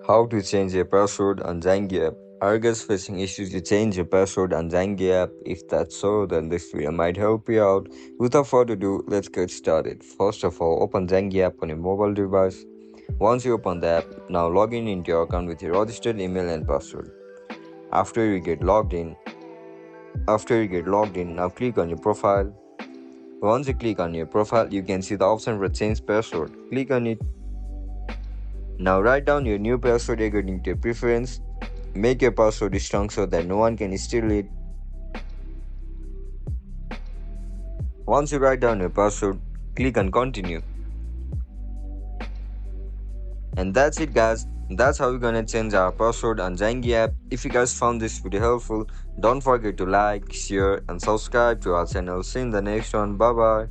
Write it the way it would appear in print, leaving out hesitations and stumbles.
How to change your password on Zangi app. Are you guys facing issues to change your password on Zangi app? If that's so, then this video might help you out. Without further ado, let's get started. First of all, open Zangi app on your mobile device. Once you open the app, now log in into your account with your registered email and password. After you get logged in, now click on your profile. Once you click on your profile, you can see the option for change password. Click on it. Now write down your new password according to your preference. Make your password strong so that no one can steal it. Once you write down your password, click on continue. And that's it guys. That's how we're gonna change our password on Zangi app. If you guys found this video helpful, don't forget to like, share and subscribe to our channel. See you in the next one. Bye bye.